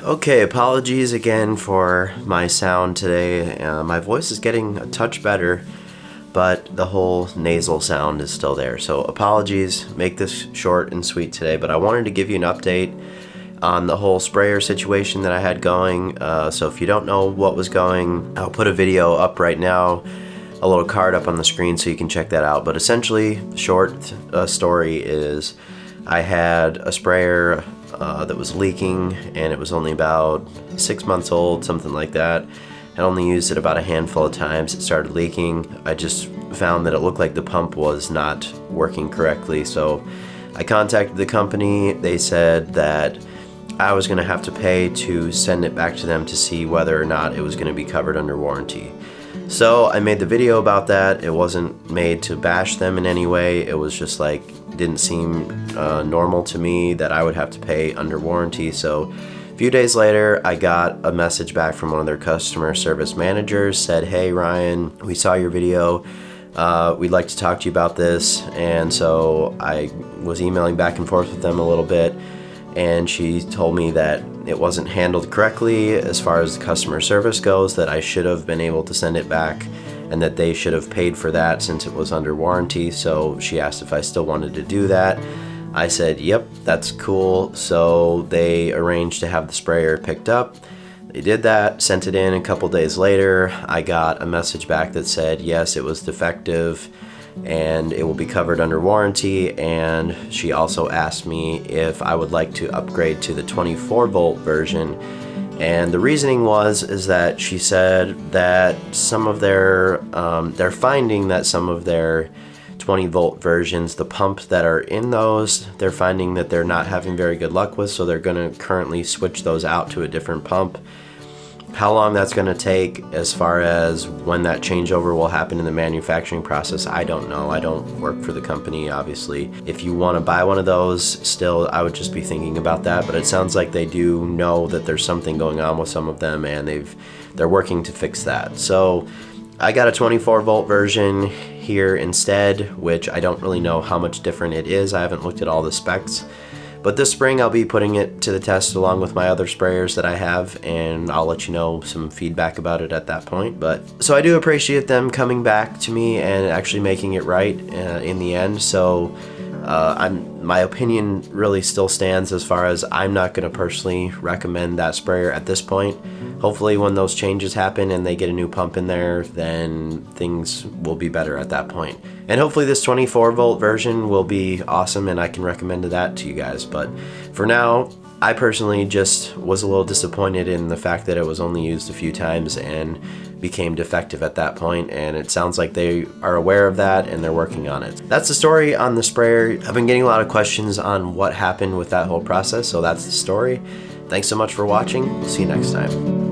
Okay, apologies again for my sound today. My voice is getting a touch better, but the whole nasal sound is still there. So apologies, make this short and sweet today, but I wanted to give you an update on the whole sprayer situation that I had going. So if you don't know what was going, I'll put a video up right now, a little card up on the screen so you can check that out. But essentially, the short story is I had a sprayer that was leaking, and it was only about 6 months old, something like that. I only used it about a handful of times. It started leaking. I just found that it looked like the pump was not working correctly, so I contacted the company. They said that I was going to have to pay to send it back to them to see whether or not it was going to be covered under warranty. So I made the video about that. It wasn't made to bash them in any way. It was just like, it didn't seem normal to me that I would have to pay under warranty. So a few days later, I got a message back from one of their customer service managers, said, "Hey Ryan, we saw your video. We'd like to talk to you about this." And so I was emailing back and forth with them a little bit, and she told me that it wasn't handled correctly as far as the customer service goes, that I should have been able to send it back and that they should have paid for that since it was under warranty. So she asked if I still wanted to do that. I said, yep, that's cool. So they arranged to have the sprayer picked up. They did that, sent it in. A couple days later, I got a message back that said, yes, it was defective and it will be covered under warranty. And she also asked me if I would like to upgrade to the 24 volt version. And the reasoning is that she said that some of their, they're finding that some of their 20 volt versions, the pumps that are in those, they're finding that they're not having very good luck with, so they're going to currently switch those out to a different pump. How long that's going to take as far as when that changeover will happen in the manufacturing process, I don't know. I don't work for the company, obviously. If you want to buy one of those, still, I would just be thinking about that. But it sounds like they do know that there's something going on with some of them, and they're working to fix that. So I got a 24 volt version here instead, which I don't really know how much different it is. I haven't looked at all the specs. But this spring I'll be putting it to the test along with my other sprayers that I have, and I'll let you know some feedback about it at that point. But so I do appreciate them coming back to me and actually making it right in the end. So my opinion really still stands as far as I'm not going to personally recommend that sprayer at this point. Hopefully when those changes happen and they get a new pump in there, then things will be better at that point. And hopefully this 24 volt version will be awesome and I can recommend that to you guys. But for now, I personally just was a little disappointed in the fact that it was only used a few times and became defective at that point, and it sounds like they are aware of that and they're working on it. That's the story on the sprayer. I've been getting a lot of questions on what happened with that whole process, so that's the story. Thanks so much for watching. See you next time.